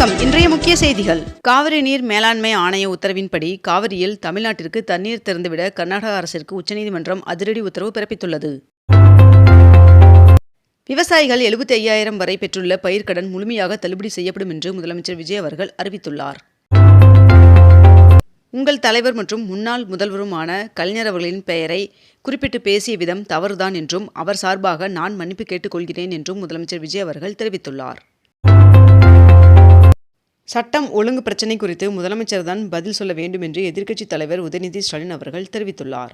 வணக்கம். இன்றைய முக்கிய செய்திகள். காவிரி நீர் மேலாண்மை ஆணைய உத்தரவின்படி காவிரியில் தமிழ்நாட்டிற்கு தண்ணீர் திறந்துவிட கர்நாடக அரசிற்கு உச்சநீதிமன்றம் அதிரடி உத்தரவு பிறப்பித்துள்ளது. விவசாயிகள் 75,000 வரை பெற்றுள்ள பயிர்க்கடன் முழுமையாக தள்ளுபடி செய்யப்படும் என்று முதலமைச்சர் விஜய் அவர்கள் அறிவித்துள்ளார். உங்கள் தலைவர் மற்றும் முன்னாள் முதல்வருமான கலைஞர் அவர்களின் பெயரை குறிப்பிட்டு பேசிய விதம் தவறுதான் என்றும் அவர் சார்பாக நான் மன்னிப்பு கேட்டுக் கொள்கிறேன் என்றும் முதலமைச்சர் விஜய் அவர்கள் தெரிவித்துள்ளார். சட்டம் ஒழுங்கு பிரச்சினை குறித்து முதலமைச்சர் தான் பதில் சொல்ல வேண்டும் என்று எதிர்க்கட்சித் தலைவர் உதயநிதி ஸ்டாலின் அவர்கள் தெரிவித்துள்ளார்.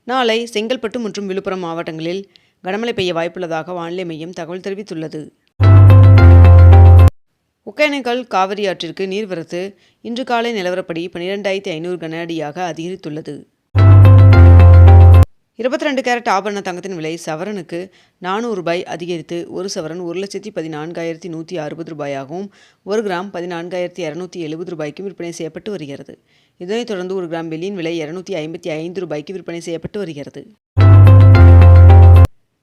நாளை செங்கல்பட்டு மற்றும் விழுப்புரம் மாவட்டங்களில் கனமழை பெய்ய வாய்ப்புள்ளதாக வானிலை மையம் தகவல் தெரிவித்துள்ளது. ஒகேனக்கல் காவிரி ஆற்றிற்கு நீர்வரத்து இன்று காலை நிலவரப்படி 12,500 கன அடியாக அதிகரித்துள்ளது. 22 கேரட் ஆபரண தங்கத்தின் விலை சவரனுக்கு ரூபாய் 400 அதிகரித்து ஒரு சவரன் 1,14,160 ரூபாயாகவும் 1 கிராம் 14,270 ரூபாய்க்கு விற்பனை செய்யப்பட்டு வருகிறது. இதனைத் தொடர்ந்து 1 கிராம் வெள்ளியின் விலை 255 ரூபாய்க்கு விற்பனை செய்யப்பட்டு வருகிறது.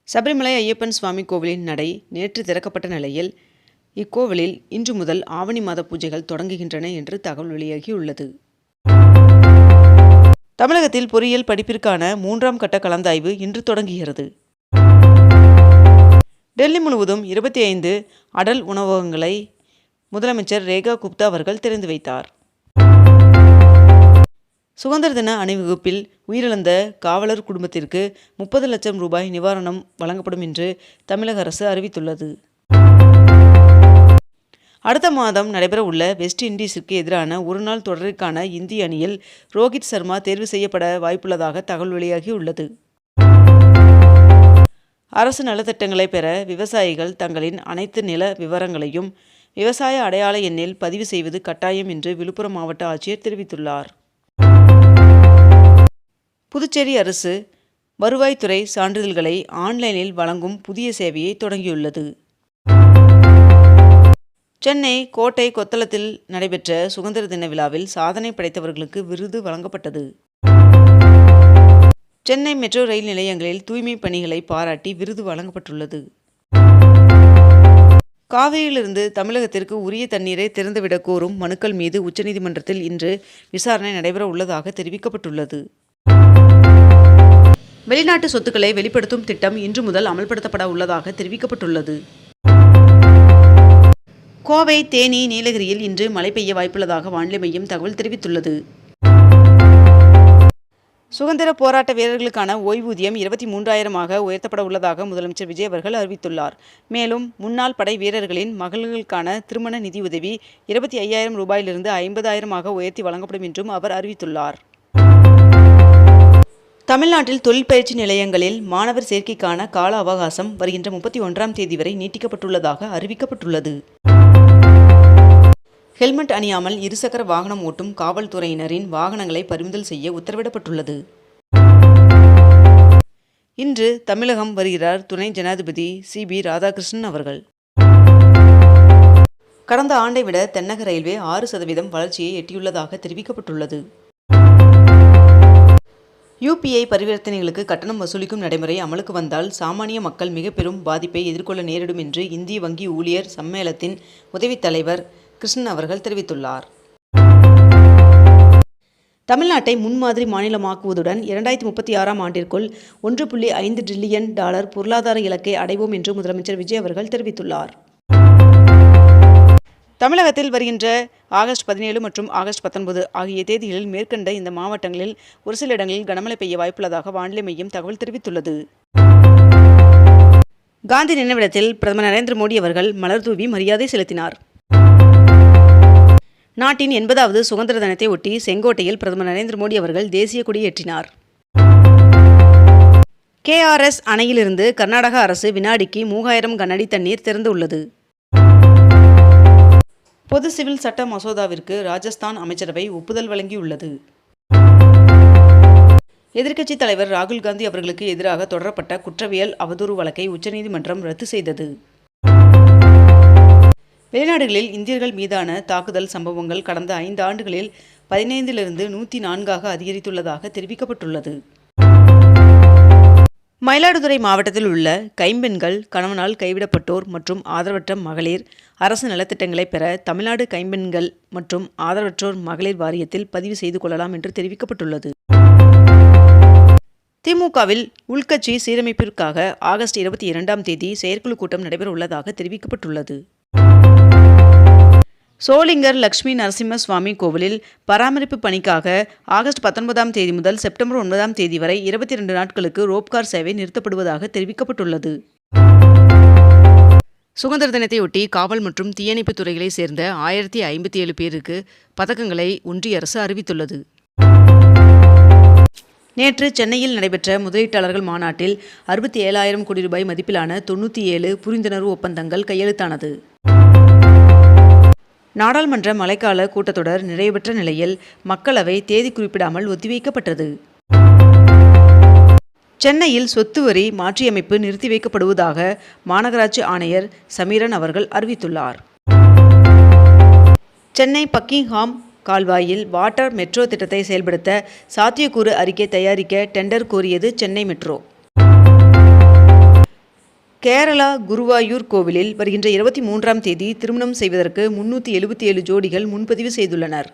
சபரிமலை ஐயப்பன் சுவாமி கோவிலின் நடை நேற்று திறக்கப்பட்ட நிலையில் இக்கோவிலில் இன்று முதல் ஆவணி மாத பூஜைகள் தொடங்குகின்றன என்று தகவல் வெளியாகியுள்ளது. தமிழகத்தில் பொறியியல் படிப்பிற்கான 3ஆம் கட்ட கலந்தாய்வு இன்று தொடங்குகிறது. டெல்லி முழுவதும் 25 அடல் உணவகங்களை முதலமைச்சர் ரேகா குப்தா அவர்கள் திறந்து வைத்தார். சுதந்திர தின அணிவகுப்பில் உயிரிழந்த காவலர் குடும்பத்திற்கு 30 லட்சம் ரூபாய் நிவாரணம் வழங்கப்படும் என்று தமிழக அரசு அறிவித்துள்ளது. அடுத்த மாதம் நடைபெற உள்ள வெஸ்ட் இண்டீஸிற்கு எதிரான ஒருநாள் தொடரிற்கான இந்திய அணியில் ரோஹித் சர்மா தேர்வு செய்யப்பட வாய்ப்புள்ளதாக தகவல் வெளியாகியுள்ளது. அரசு நலத்திட்டங்களை பெற விவசாயிகள் தங்களின் அனைத்து நில விவரங்களையும் விவசாய அடையாள எண்ணில் பதிவு செய்வது கட்டாயம் என்று விழுப்புரம் மாவட்ட ஆட்சியர் தெரிவித்துள்ளார். புதுச்சேரி அரசு வருவாய்த்துறை சான்றிதழ்களை ஆன்லைனில் வழங்கும் புதிய சேவையை தொடங்கியுள்ளது. சென்னை கோட்டை கொத்தளத்தில் நடைபெற்ற சுதந்திர தின விழாவில் சாதனை படைத்தவர்களுக்கு விருது வழங்கப்பட்டது. சென்னை மெட்ரோ ரயில் நிலையங்களில் தூய்மை பணிகளை பாராட்டி விருது வழங்கப்பட்டுள்ளது. காவிரியிலிருந்து தமிழகத்திற்கு உரிய தண்ணீரை திறந்துவிடக் கோரும் மனுக்கள் மீது உச்சநீதிமன்றத்தில் இன்று விசாரணை நடைபெற உள்ளதாக தெரிவிக்கப்பட்டுள்ளது. வெளிநாட்டு சொத்துக்களை வெளிப்படுத்தும் திட்டம் இன்று முதல் அமல்படுத்தப்பட உள்ளதாக தெரிவிக்கப்பட்டுள்ளது. கோவை, தேனி, நீலகிரியில் இன்று மழை பெய்ய வாய்ப்புள்ளதாக வானிலை மையம் தகவல் தெரிவித்துள்ளது. சுதந்திர போராட்ட வீரர்களுக்கான ஓய்வூதியம் 23,000 உயர்த்தப்பட உள்ளதாக முதலமைச்சர் விஜய் அவர்கள் அறிவித்துள்ளார். மேலும் முன்னாள் படை வீரர்களின் மகள்களுக்கான திருமண நிதியுதவி 25,000 ரூபாயிலிருந்து 50,000 உயர்த்தி வழங்கப்படும் என்றும் அவர் அறிவித்துள்ளார். தமிழ்நாட்டில் தொழில் பயிற்சி நிலையங்களில் மாணவர் சேர்க்கைக்கான கால அவகாசம் வருகின்ற 31ஆம் தேதி வரை நீட்டிக்கப்பட்டுள்ளதாக அறிவிக்கப்பட்டுள்ளது. ஹெல்மெட் அணியாமல் இருசக்கர வாகனம் ஓட்டும் காவல்துறையினரின் வாகனங்களை பறிமுதல் செய்ய உத்தரவிடப்பட்டுள்ளது. இன்று தமிழகம் வருகிறார் துணை ஜனாதிபதி CB ராதாகிருஷ்ணன் அவர்கள். கடந்த ஆண்டை விட தென்னக ரயில்வே 6% வளர்ச்சியை எட்டியுள்ளதாக தெரிவிக்கப்பட்டுள்ளது. UPI பரிவர்த்தனைகளுக்கு கட்டணம் வசூலிக்கும் நடைமுறை அமலுக்கு வந்தால் சாமானிய மக்கள் மிக பெரும் பாதிப்பை எதிர்கொள்ள நேரிடும் என்று இந்திய வங்கி ஊழியர் சம்மேளனத்தின் உதவித் தலைவர் கிருஷ்ணன் அவர்கள் தெரிவித்துள்ளார். தமிழ்நாட்டை முன்மாதிரி மாநிலமாக்குவதுடன் 2036ஆம் ஆண்டிற்குள் $1.5 டிரில்லியன் பொருளாதார இலக்கை அடைவோம் என்று முதலமைச்சர் விஜய் அவர்கள் தெரிவித்துள்ளார். தமிழகத்தில் வருகின்ற ஆகஸ்ட் 17 மற்றும் ஆகஸ்ட் 19 ஆகிய தேதிகளில் மேற்கண்ட இந்த மாவட்டங்களில் ஒரு சில இடங்களில் கனமழை பெய்ய வாய்ப்புள்ளதாக வானிலை மையம் தகவல் தெரிவித்துள்ளது. காந்தி நினைவிடத்தில் பிரதமர் நரேந்திர மோடி அவர்கள் மலர் தூவி மரியாதை செலுத்தினார். நாட்டின் 80வது சுதந்திர தினத்தை ஒட்டி செங்கோட்டையில் பிரதமர் நரேந்திர மோடி அவர்கள் தேசிய கொடி ஏற்றினார். KRS அணையிலிருந்து கர்நாடக அரசு வினாடிக்கு 3000 கன அடி தண்ணீர் திறந்து உள்ளது. பொது சிவில் சட்ட மசோதாவிற்கு ராஜஸ்தான் அமைச்சரவை ஒப்புதல் வழங்கியுள்ளது. எதிர்க்கட்சித் தலைவர் ராகுல் காந்தி அவர்களுக்கு எதிராக தொடரப்பட்ட குற்றவியல் அவதூறு வழக்கை உச்சநீதிமன்றம் ரத்து செய்தது. வெளிநாடுகளில் இந்தியர்கள் மீதான தாக்குதல் சம்பவங்கள் கடந்த 5 ஆண்டுகளில் 15லிருந்து 104 அதிகரித்துள்ளதாக தெரிவிக்கப்பட்டுள்ளது. மயிலாடுதுறை மாவட்டத்தில் உள்ள கைம்பெண்கள், கணவனால் கைவிடப்பட்டோர் மற்றும் ஆதரவற்ற மகளிர் அரசு நலத்திட்டங்களை பெற தமிழ்நாடு கைம்பெண்கள் மற்றும் ஆதரவற்றோர் மகளிர் வாரியத்தில் பதிவு செய்து கொள்ளலாம் என்று தெரிவிக்கப்பட்டுள்ளது. திமுகவில் உள்கட்சி சீரமைப்பிற்காக ஆகஸ்ட் 22ஆம் தேதி செயற்குழு கூட்டம் நடைபெற உள்ளதாக தெரிவிக்கப்பட்டுள்ளது. சோளிங்கர் லட்சுமி நரசிம்ம சுவாமி கோவிலில் பராமரிப்பு பணிக்காக ஆகஸ்ட் 19ஆம் தேதி முதல் செப்டம்பர் 9ஆம் தேதி வரை 22 நாட்களுக்கு ரோப்கார் சேவை நிறுத்தப்படுவதாக தெரிவிக்கப்பட்டுள்ளது. சுதந்திர தினத்தையொட்டி காவல் மற்றும் தீயணைப்பு துறைகளைச் சேர்ந்த 1057 பேருக்கு பதக்கங்களை ஒன்றிய அரசு அறிவித்துள்ளது. நேற்று சென்னையில் நடைபெற்ற முதலீட்டாளர்கள் மாநாட்டில் 67,000 கோடி ரூபாய் மதிப்பிலான 97 புரிந்துணர்வு ஒப்பந்தங்கள் கையெழுத்தானது. நாடாளுமன்ற மழைக்கால கூட்டத்தொடர் நிறைவு பெற்ற நிலையில் மக்களவை தேதி குறிப்பிடாமல் ஒத்திவைக்கப்பட்டது. சென்னையில் சொத்து வரி மாற்றியமைப்பு நிறுத்தி வைக்கப்படுவதாக மாநகராட்சி ஆணையர் சமீரன் அவர்கள் அறிவித்துள்ளார். சென்னை பக்கிங்ஹாம் கால்வாயில் வாட்டர் மெட்ரோ திட்டத்தை செயல்படுத்த சாத்தியக்கூறு அறிக்கை தயாரிக்க டெண்டர் கோரியது சென்னை மெட்ரோ. கேரளா குருவாயூர் கோவிலில் வருகின்ற 23ஆம் தேதி திருமணம் செய்வதற்கு 377 ஜோடிகள் முன்பதிவு செய்துள்ளனர்.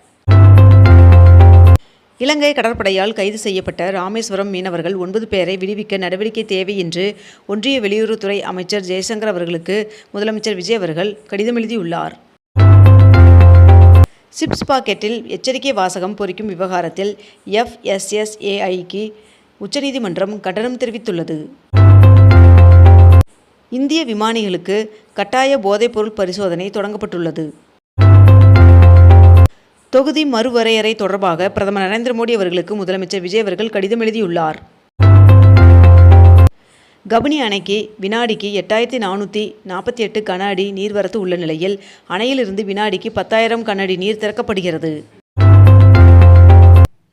இலங்கை கடற்படையால் கைது செய்யப்பட்ட ராமேஸ்வரம் மீனவர்கள் 9 பேரை விடுவிக்க நடவடிக்கை தேவை என்று ஒன்றிய வெளியுறவுத்துறை அமைச்சர் ஜெய்சங்கர் அவர்களுக்கு முதலமைச்சர் விஜய் அவர்கள் கடிதம் எழுதியுள்ளார். சிப்ஸ் பாக்கெட்டில் எச்சரிக்கை வாசகம் பொறிக்கும் விவகாரத்தில் FSSAIக்கு உச்சநீதிமன்றம் கண்டனம் தெரிவித்துள்ளது. இந்திய விமானிகளுக்கு கட்டாய போதைப்பொருள் பரிசோதனை தொடங்கப்பட்டுள்ளது. தொகுதி மறுவரையறை தொடர்பாக பிரதமர் நரேந்திர மோடி அவர்களுக்கு முதலமைச்சர் விஜய் அவர்கள் கடிதம் எழுதியுள்ளார். கபினி அணைக்கு வினாடிக்கு 8448 கன அடி நீர்வரத்து உள்ள நிலையில் அணையிலிருந்து வினாடிக்கு 10,000 கன அடி நீர் திறக்கப்படுகிறது.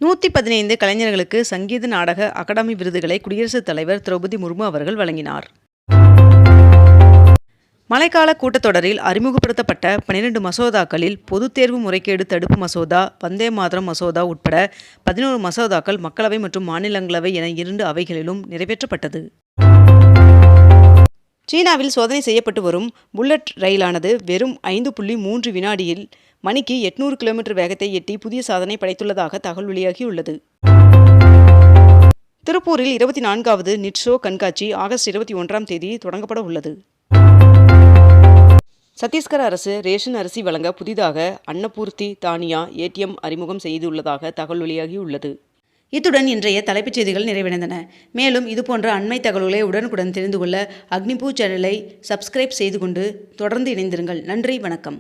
115 கலைஞர்களுக்கு சங்கீத நாடக அகாடமி விருதுகளை குடியரசுத் தலைவர் திரௌபதி முர்மு அவர்கள் வழங்கினார். மழைக்கால கூட்டத்தொடரில் அறிமுகப்படுத்தப்பட்ட 12 மசோதாக்களில் பொதுத் தேர்வு முறைகேடு தடுப்பு மசோதா, வந்தே மாதரம் மசோதா உட்பட 11 மசோதாக்கள் மக்களவை மற்றும் மாநிலங்களவை என 2 அவைகளிலும் நிறைவேற்றப்பட்டது. சீனாவில் சோதனை செய்யப்பட்டு வரும் புல்லட் ரயிலானது வெறும் 5.3 வினாடியில் மணிக்கு 800 கிலோமீட்டர் வேகத்தை எட்டி புதிய சாதனை படைத்துள்ளதாக தகவல் வெளியாகியுள்ளது. திருப்பூரில் 24வது நிட்ஷோ கண்காட்சி ஆகஸ்ட் 21ஆம் தேதி தொடங்கப்பட உள்ளது. சத்தீஸ்கர் அரசு ரேஷன் அரிசி வழங்க புதிதாக அன்னபூர்த்தி தானியா ATM அறிமுகம் செய்துள்ளதாக தகவல் வெளியாகியுள்ளது. இத்துடன் இன்றைய தலைப்புச் செய்திகள் நிறைவடைந்தன. மேலும் இதுபோன்ற அண்மை தகவல்களை உடனுக்குடன் தெரிந்து கொள்ள அக்னிபூ சேனலை சப்ஸ்கிரைப் செய்து கொண்டு தொடர்ந்து இணைந்திருங்கள். நன்றி, வணக்கம்.